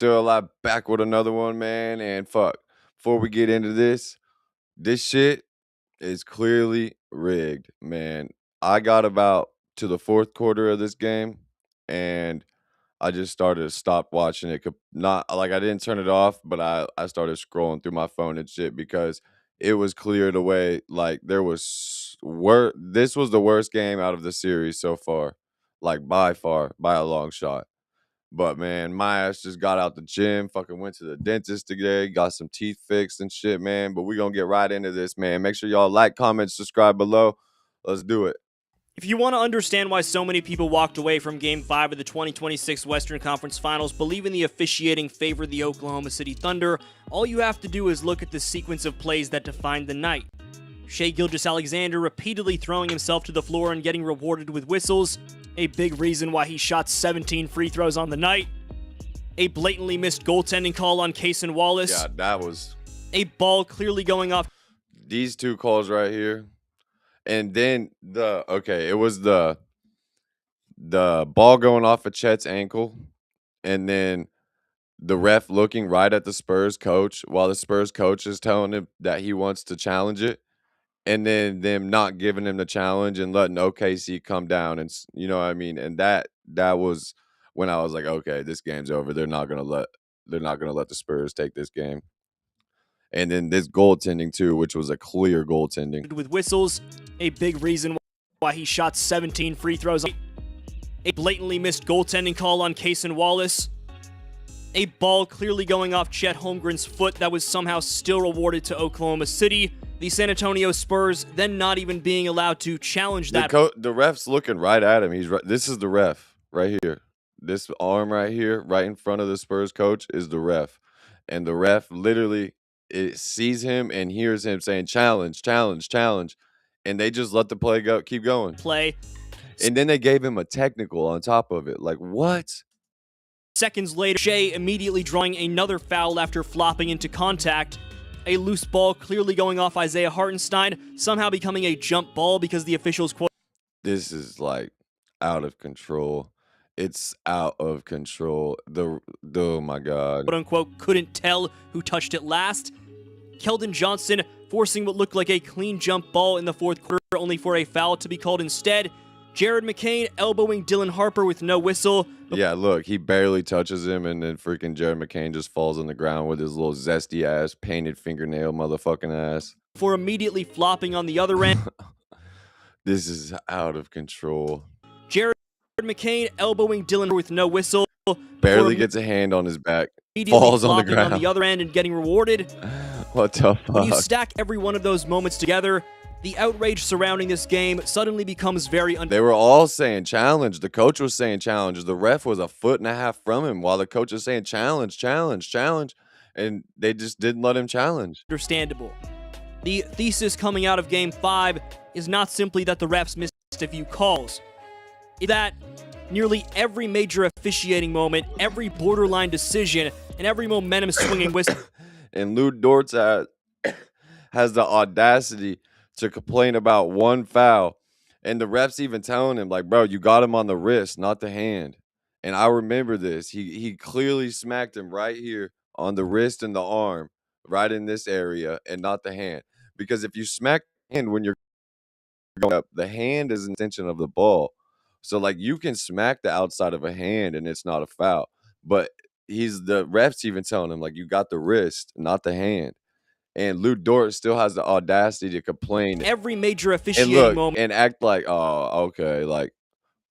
Still alive, back with another one, man. And fuck, before we get into this shit is clearly rigged, man. I got about to the fourth quarter of this game, and I just started to stop watching it. Not like I didn't turn it off, but I started scrolling through my phone and shit because it was cleared away. Like there was This was the worst game out of the series so far, like by far, by a long shot. But man, my ass just got out the gym, fucking went to the dentist today, got some teeth fixed and shit, man. But we gonna get right into this, man. Make sure y'all like, comment, subscribe below. Let's do it. If you want to understand why so many people walked away from Game 5 of the 2026 Western Conference Finals believing the officiating favored the Oklahoma City Thunder, all you have to do is look at the sequence of plays that defined the night. Shai Gilgeous-Alexander repeatedly throwing himself to the floor and getting rewarded with whistles, a big reason why he shot 17 free throws on the night, a blatantly missed goaltending call on Cason Wallace, Yeah, that was a ball clearly going off these two calls right here. And then it was the ball going off of Chet's ankle, and then the ref looking right at the Spurs coach while the Spurs coach is telling him that he wants to challenge it, and then them not giving him the challenge and letting OKC come down, and you know what I mean. And that was when I was like, okay, this game's over. They're not gonna let the Spurs take this game. And then this goaltending too, which was a clear goaltending with whistles, a big reason why he shot 17 free throws, a blatantly missed goaltending call on Cason Wallace, a ball clearly going off Chet Holmgren's foot that was somehow still rewarded to Oklahoma City, the San Antonio Spurs then not even being allowed to challenge that. The ref's looking right at him. This is the ref right here. This arm right here, right in front of the Spurs coach, is the ref. And the ref literally sees him and hears him saying, challenge, challenge, challenge. And they just let the play go, keep going. And then they gave him a technical on top of it. Like, what? Seconds later, Shai immediately drawing another foul after flopping into contact. A loose ball clearly going off Isaiah Hartenstein, somehow becoming a jump ball because the officials quote, this is like out of control. It's out of control. Oh my God. Quote unquote, couldn't tell who touched it last. Keldon Johnson forcing what looked like a clean jump ball in the fourth quarter, only for a foul to be called instead. Jared McCain elbowing Dylan Harper with no whistle. Yeah, look, he barely touches him, and then freaking Jared McCain just falls on the ground with his little zesty ass, painted fingernail motherfucking ass. For immediately flopping on the other end. This is out of control. Jared McCain elbowing Dylan with no whistle. Barely gets a hand on his back. Falls on the ground. On the other end and getting rewarded. What the fuck? When you stack every one of those moments together, the outrage surrounding this game suddenly becomes very They were all saying challenge. The coach was saying challenge. The ref was a foot and a half from him while the coach was saying challenge, challenge, challenge. And they just didn't let him challenge. Understandable. The thesis coming out of Game 5 is not simply that the refs missed a few calls. It's that nearly every major officiating moment, every borderline decision, and every momentum swinging whistle. And Lou Dort has the audacity to complain about one foul, and the ref's even telling him, like, bro, you got him on the wrist, not the hand. And I remember this. He clearly smacked him right here on the wrist and the arm, right in this area, and not the hand. Because if you smack the hand when you're going up, the hand is an extension of the ball. So, like, you can smack the outside of a hand and it's not a foul. But the ref's even telling him, like, you got the wrist, not the hand. And Lou Dort still has the audacity to complain. Every major officiating moment. And act like, oh, okay, like,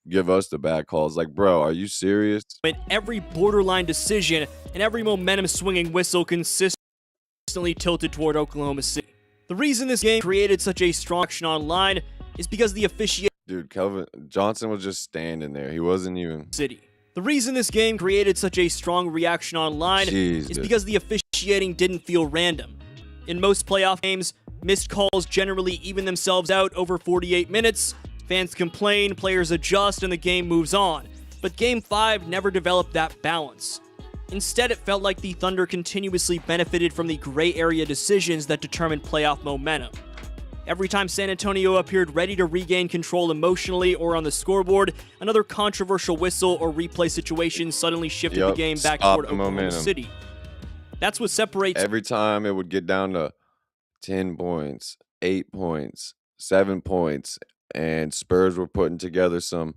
give us the bad calls. Like, bro, are you serious? Every borderline decision and every momentum swinging whistle consistently tilted toward Oklahoma City. The reason this game created such a strong action online is because the officiating. Dude, Kelvin Johnson was just standing there. He wasn't even. City. The reason this game created such a strong reaction online is because the officiating didn't feel random. In most playoff games, missed calls generally even themselves out over 48 minutes. Fans complain, players adjust, and the game moves on. But Game 5 never developed that balance. Instead, it felt like the Thunder continuously benefited from the gray area decisions that determined playoff momentum. Every time San Antonio appeared ready to regain control emotionally or on the scoreboard, another controversial whistle or replay situation suddenly shifted the game back toward Oklahoma City. That's what separates. Every time it would get down to 10 points, 8 points, 7 points, and Spurs were putting together some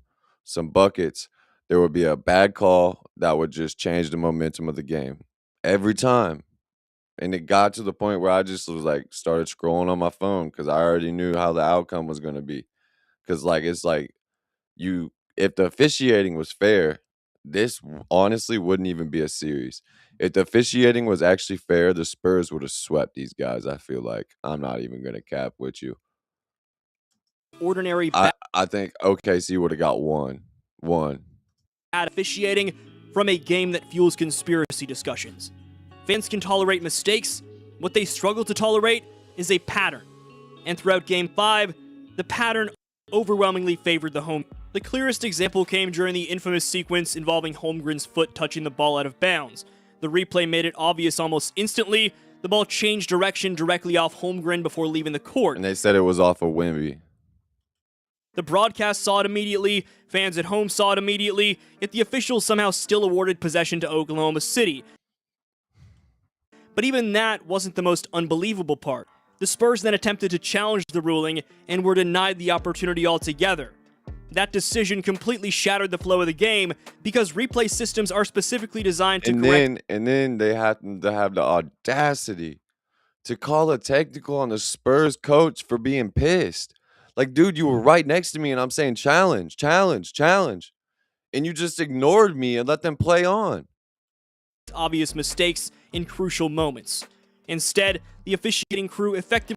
buckets, there would be a bad call that would just change the momentum of the game. Every time. And it got to the point where I just was like, started scrolling on my phone because I already knew how the outcome was going to be. Because, like, it's like if the officiating was fair, this honestly wouldn't even be a series. If the officiating was actually fair, the Spurs would have swept these guys, I feel like. I'm not even going to cap with you. Ordinary I think OKC would have got one. Bad officiating from a game that fuels conspiracy discussions. Fans can tolerate mistakes. What they struggle to tolerate is a pattern. And throughout Game 5, the pattern overwhelmingly favored the home. The clearest example came during the infamous sequence involving Holmgren's foot touching the ball out of bounds. The replay made it obvious almost instantly. The ball changed direction directly off Holmgren before leaving the court. And they said it was off of Wemby. The broadcast saw it immediately, fans at home saw it immediately, yet the officials somehow still awarded possession to Oklahoma City. But even that wasn't the most unbelievable part. The Spurs then attempted to challenge the ruling and were denied the opportunity altogether. That decision completely shattered the flow of the game because replay systems are specifically designed to correct. And then they happened to have the audacity to call a technical on the Spurs coach for being pissed. Like, dude, you were right next to me and I'm saying challenge. And you just ignored me and let them play on. Obvious mistakes in crucial moments. Instead, the officiating crew effectively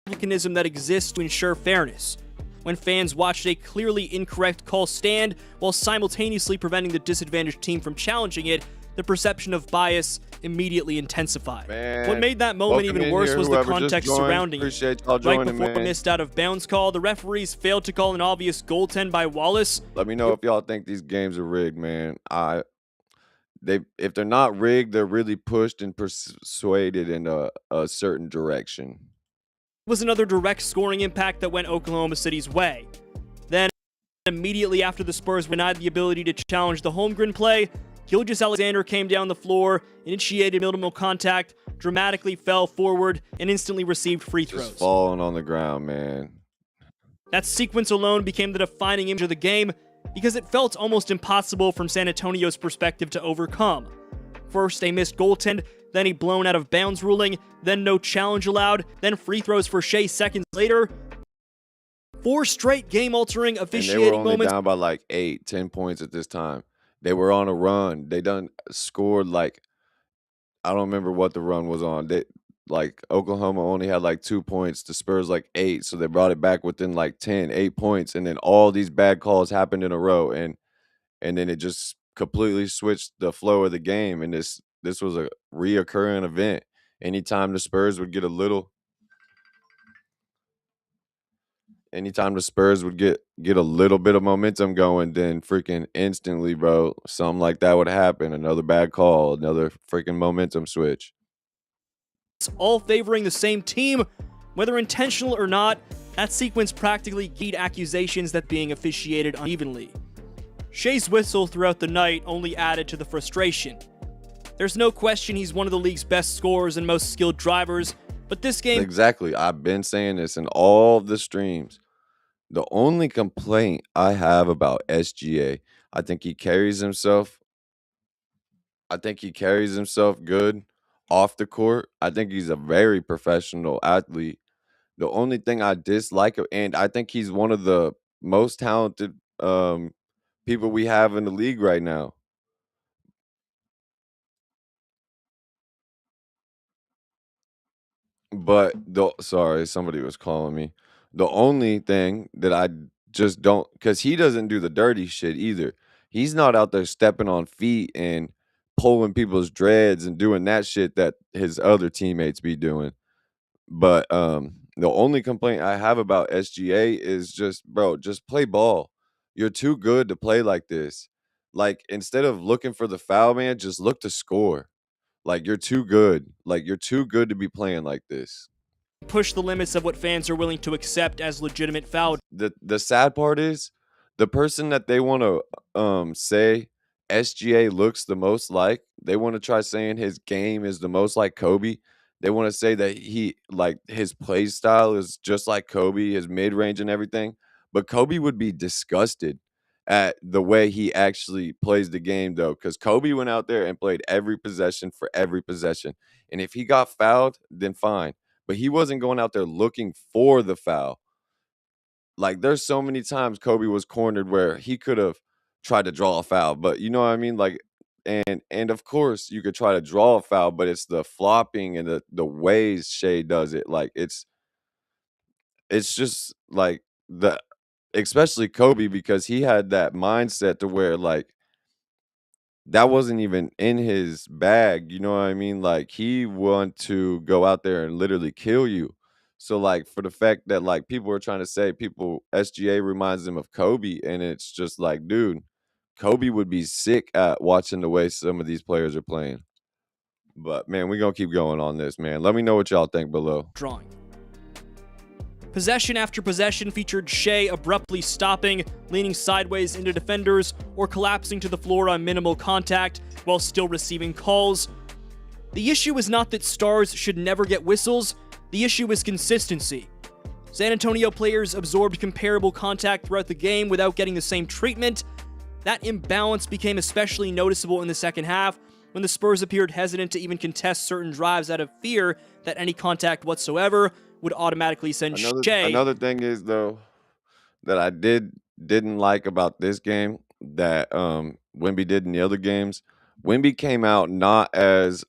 a mechanism that exists to ensure fairness. When fans watched a clearly incorrect call stand while simultaneously preventing the disadvantaged team from challenging it, the perception of bias immediately intensified. Man, what made that moment even worse was the context surrounding it. Right before a missed out of bounds call, the referees failed to call an obvious goaltend by Wallace. Let me know if y'all think these games are rigged, man. If they're not rigged, they're really pushed and persuaded in a certain direction. It was another direct scoring impact that went Oklahoma City's way. Then, immediately after the Spurs were denied the ability to challenge the Holmgren play, Gilgeous-Alexander came down the floor, initiated minimal contact, dramatically fell forward, and instantly received free throws. Just falling on the ground, man. That sequence alone became the defining image of the game because it felt almost impossible from San Antonio's perspective to overcome. First, a missed goaltend, then a blown out of bounds ruling, then no challenge allowed, then free throws for Shea seconds later. 4 straight game-altering officiating moments. And they were only down by like 8, 10 points at this time. They were on a run. They done scored like, I don't remember what the run was on. Oklahoma only had like 2 points. The Spurs like 8, so they brought it back within like 8 points. And then all these bad calls happened in a row, and then it just completely switched the flow of the game. And this was a reoccurring event. Anytime the Spurs would get a little bit of momentum going, then freaking instantly, bro, something like that would happen. Another bad call, another freaking momentum switch. All favoring the same team, whether intentional or not. That sequence practically keyed accusations that being officiated unevenly. Shea's whistle throughout the night only added to the frustration. There's no question he's one of the league's best scorers and most skilled drivers, but this game... Exactly. I've been saying this in all the streams. The only complaint I have about SGA, I think he carries himself good off the court. I think he's a very professional athlete. The only thing I dislike, and I think he's one of the most talented people we have in the league right now. But sorry, somebody was calling me. The only thing that I just don't, because he doesn't do the dirty shit either. He's not out there stepping on feet and pulling people's dreads and doing that shit that his other teammates be doing. But the only complaint I have about SGA is just, bro, just play ball. You're too good to play like this. Like, instead of looking for the foul, man, just look to score. Like, you're too good. Like, you're too good to be playing like this. push the limits of what fans are willing to accept as legitimate foul. The sad part is the person that they want to say SGA looks the most like. They want to try saying his game is the most like Kobe. They want to say that he like his play style is just like Kobe, his mid range and everything. But Kobe would be disgusted at the way he actually plays the game, though, because Kobe went out there and played every possession for every possession. And if he got fouled, then fine. But he wasn't going out there looking for the foul. Like, there's so many times Kobe was cornered where he could have tried to draw a foul, but you know what I mean? Like, and of course you could try to draw a foul, but it's the flopping and the ways Shea does it. Like, it's just like the especially Kobe because he had that mindset to where like that wasn't even in his bag, you know what I mean? Like he want to go out there and literally kill you. So like for the fact that like people are trying to say people SGA reminds them of Kobe, and it's just like, dude, Kobe would be sick at watching the way some of these players are playing. But man, we're gonna keep going on this, man. Let me know what y'all think below. Drawing. Possession after possession featured Shea abruptly stopping, leaning sideways into defenders, or collapsing to the floor on minimal contact while still receiving calls. The issue is not that stars should never get whistles, the issue is consistency. San Antonio players absorbed comparable contact throughout the game without getting the same treatment. That imbalance became especially noticeable in the second half, when the Spurs appeared hesitant to even contest certain drives out of fear that any contact whatsoever would automatically send Shea. Another thing is though that I didn't like about this game that Wemby did in the other games. Wemby came out not as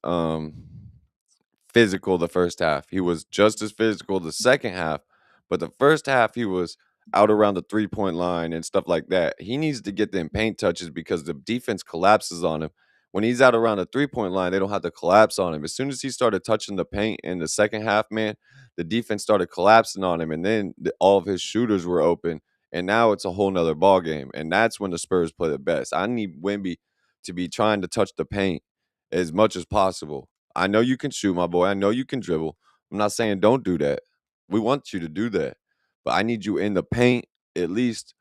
physical the first half. He was just as physical the second half, but the first half he was out around the 3-point line and stuff like that. He needs to get them paint touches because the defense collapses on him. When he's out around the 3-point line, they don't have to collapse on him. As soon as he started touching the paint in the second half, man, the defense started collapsing on him, and then all of his shooters were open, and now it's a whole nother ball game, and that's when the Spurs play the best. I need Wemby to be trying to touch the paint as much as possible. I know you can shoot, my boy. I know you can dribble. I'm not saying don't do that. We want you to do that, but I need you in the paint at least.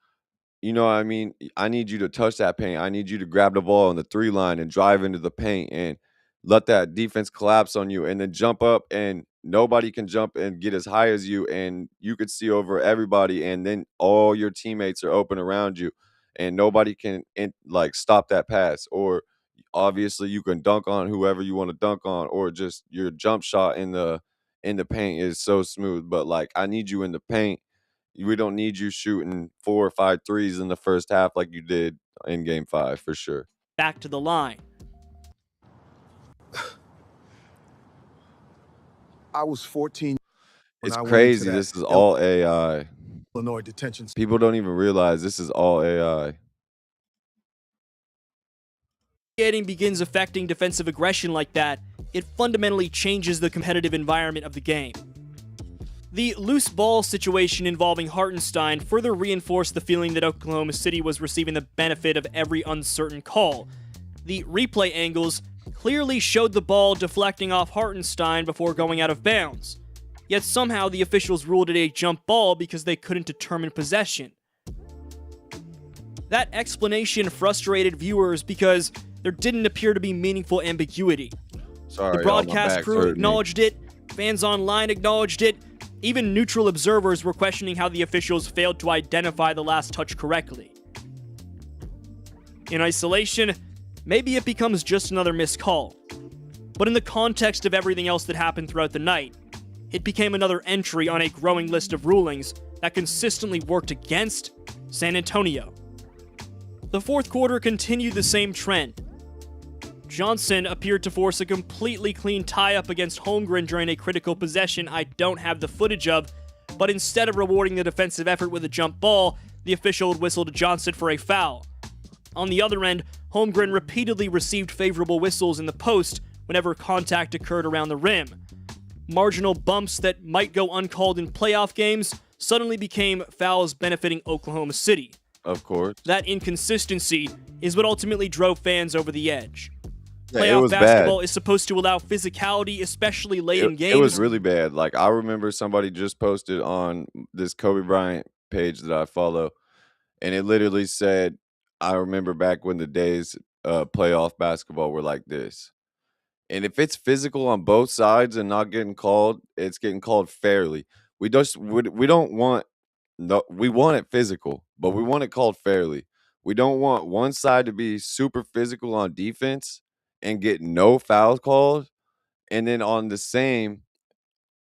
You know what I mean? I need you to touch that paint. I need you to grab the ball on the 3 line and drive into the paint and let that defense collapse on you and then jump up, and nobody can jump and get as high as you, and you could see over everybody, and then all your teammates are open around you and nobody can like stop that pass. Or obviously you can dunk on whoever you want to dunk on, or just your jump shot in the paint is so smooth. But like I need you in the paint. We don't need you shooting 4 or 5 threes in the first half like you did in Game 5, for sure. Back to the line. I was 14. It's crazy. This is all AI. Illinois detention. People don't even realize this is all AI. Begins affecting defensive aggression like that, it fundamentally changes the competitive environment of the game. The loose ball situation involving Hartenstein further reinforced the feeling that Oklahoma City was receiving the benefit of every uncertain call. The replay angles clearly showed the ball deflecting off Hartenstein before going out of bounds. Yet somehow the officials ruled it a jump ball because they couldn't determine possession. That explanation frustrated viewers because there didn't appear to be meaningful ambiguity. Sorry, the broadcast crew acknowledged it, fans online acknowledged it, even neutral observers were questioning how the officials failed to identify the last touch correctly. In isolation, maybe it becomes just another missed call. But in the context of everything else that happened throughout the night, it became another entry on a growing list of rulings that consistently worked against San Antonio. The fourth quarter continued the same trend. Johnson appeared to force a completely clean tie-up against Holmgren during a critical possession I don't have the footage of, but instead of rewarding the defensive effort with a jump ball, the official would whistle to Johnson for a foul. On the other end, Holmgren repeatedly received favorable whistles in the post whenever contact occurred around the rim. Marginal bumps that might go uncalled in playoff games suddenly became fouls benefiting Oklahoma City. Of course. That inconsistency is what ultimately drove fans over the edge. Yeah, it Playoff was basketball bad. is supposed to allow physicality, especially late in It was games. really bad. Like, I remember somebody just posted on this Kobe Bryant page that I follow, and it literally said, "I remember back when the days playoff basketball were like this." And if it's physical on both sides and not getting called, it's getting called fairly. We don't want no we want it physical, but we want it called fairly. We don't want one side to be super physical on defense and get no foul called, and then on the same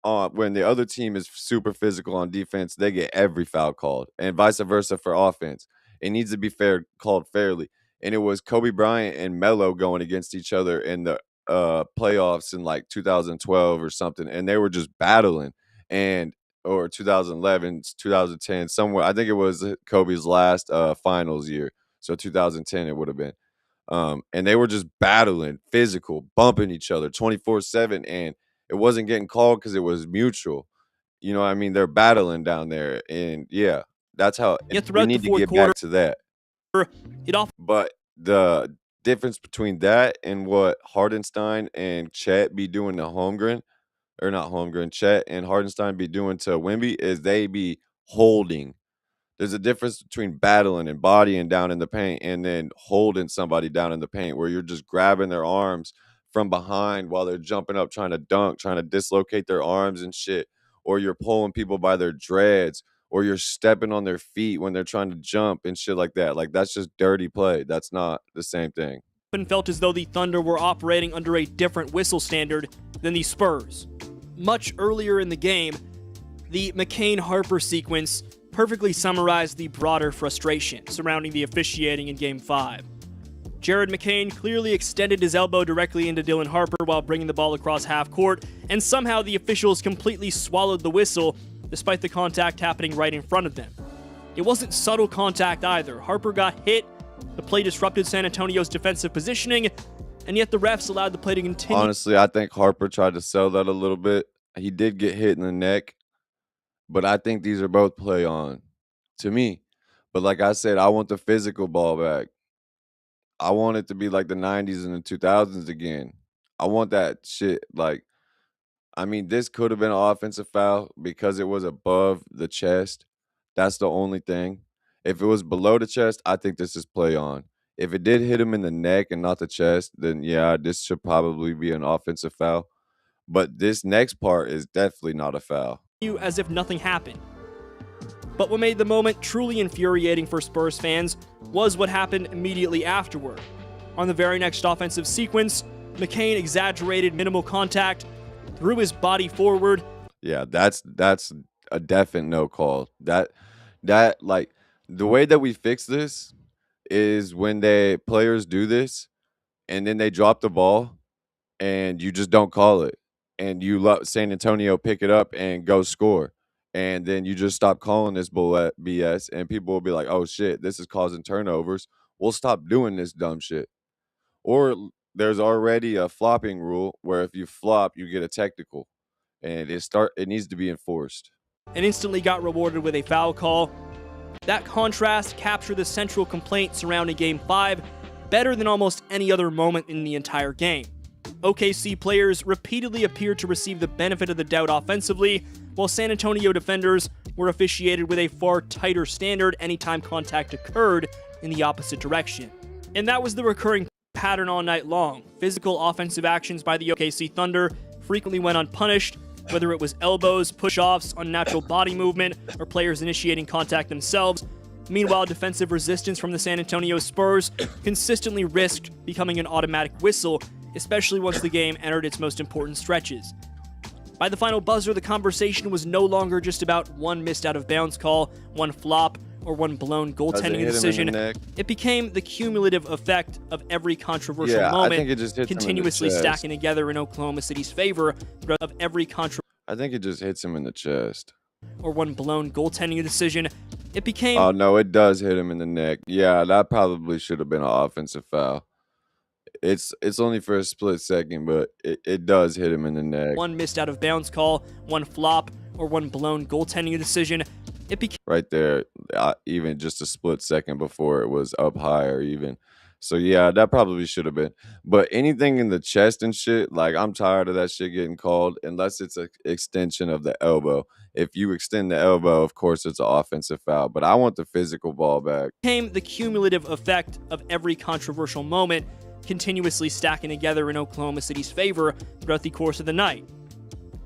when the other team is super physical on defense, they get every foul called, and vice versa for offense. It needs to be fair called fairly. And it was Kobe Bryant and Melo going against each other in the playoffs in like 2012 or something, and they were just battling. And or 2011, 2010, somewhere. I think it was Kobe's last finals year, so 2010 it would have been. And they were just battling, physical, bumping each other 24/7, and it wasn't getting called because it was mutual. You know what I mean? They're battling down there, and yeah, that's how Yet we throughout the need to fourth get quarter, back to that. it often But the difference between that and what Hardenstein and Chet be doing to Holmgren, or not Holmgren, Chet and Hardenstein be doing to Wemby is they be holding. There's a difference between battling and bodying down in the paint and then holding somebody down in the paint where you're just grabbing their arms from behind while they're jumping up trying to dunk, trying to dislocate their arms and shit, or you're pulling people by their dreads, or you're stepping on their feet when they're trying to jump and shit like that. Like, that's just dirty play. That's not the same thing. felt as though the Thunder were operating under a different whistle standard than the Spurs. Much earlier in the game, the McCain-Harper sequence perfectly summarized the broader frustration surrounding the officiating in Game 5. Jared McCain clearly extended his elbow directly into Dylan Harper while bringing the ball across half court, and somehow the officials completely swallowed the whistle despite the contact happening right in front of them. It wasn't subtle contact either. Harper got hit, the play disrupted San Antonio's defensive positioning, and yet the refs allowed the play to continue. Honestly, I think Harper tried to sell that a little bit. He did get hit in the neck, but I think these are both play on to me. But like I said, I want the physical ball back. I want it to be like the 90s and the 2000s again. I want that shit. Like, I mean, this could have been an offensive foul because it was above the chest. That's the only thing. If it was below the chest, I think this is play on. If it did hit him in the neck and not the chest, then yeah, this should probably be an offensive foul. But this next part is definitely not a foul. As if nothing happened. But what made the moment truly infuriating for Spurs fans was what happened immediately afterward. On the very next offensive sequence, McCain exaggerated minimal contact, threw his body forward. Yeah, that's a definite no call. That like the way that we fix this is when players do this and then they drop the ball and you just don't call it, and you let San Antonio pick it up and go score, and then you just stop calling this BS, and people will be like, "Oh shit, this is causing turnovers. We'll stop doing this dumb shit." Or there's already a flopping rule where if you flop, you get a technical, and it needs to be enforced. And instantly got rewarded with a foul call. That contrast captured the central complaint surrounding Game 5 better than almost any other moment in the entire game. OKC players repeatedly appeared to receive the benefit of the doubt offensively, while San Antonio defenders were officiated with a far tighter standard anytime contact occurred in the opposite direction. And that was the recurring pattern all night long. Physical offensive actions by the OKC Thunder frequently went unpunished, whether it was elbows, push-offs, unnatural body movement, or players initiating contact themselves. Meanwhile, defensive resistance from the San Antonio Spurs consistently risked becoming an automatic whistle, especially once the game entered its most important stretches. By the final buzzer, the conversation was no longer just about one missed out-of-bounds call, one flop, or one blown goaltending decision. It became the cumulative effect of every controversial moment continuously stacking together in Oklahoma City's favor of every I think it just hits him in the chest. Or one blown goaltending decision. It became... Oh, no, it does hit him in the neck. Yeah, that probably should have been an offensive foul. It's only for a split second, but it does hit him in the neck. One missed out-of-bounds call, one flop, or one blown goaltending decision. It became... Right there, even just a split second before it was up higher even. So yeah, that probably should have been. But anything in the chest and shit, like I'm tired of that shit getting called unless it's an extension of the elbow. If you extend the elbow, of course it's an offensive foul. But I want the physical ball back. Came the cumulative effect of every controversial moment continuously stacking together in Oklahoma City's favor throughout the course of the night.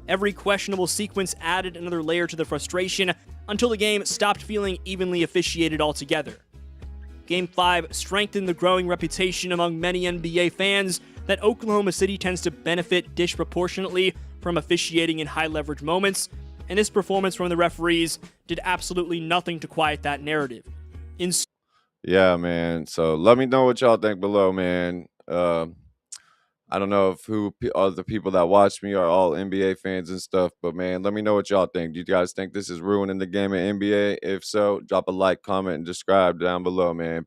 Every questionable sequence added another layer to the frustration until the game stopped feeling evenly officiated altogether. Game 5 strengthened the growing reputation among many NBA fans that Oklahoma City tends to benefit disproportionately from officiating in high-leverage moments, and this performance from the referees did absolutely nothing to quiet that narrative. Yeah, man. So let me know what y'all think below, man. I don't know if all the people that watch me are all NBA fans and stuff, but man, let me know what y'all think. Do you guys think this is ruining the game of NBA? If so, drop a like, comment, and subscribe down below, man.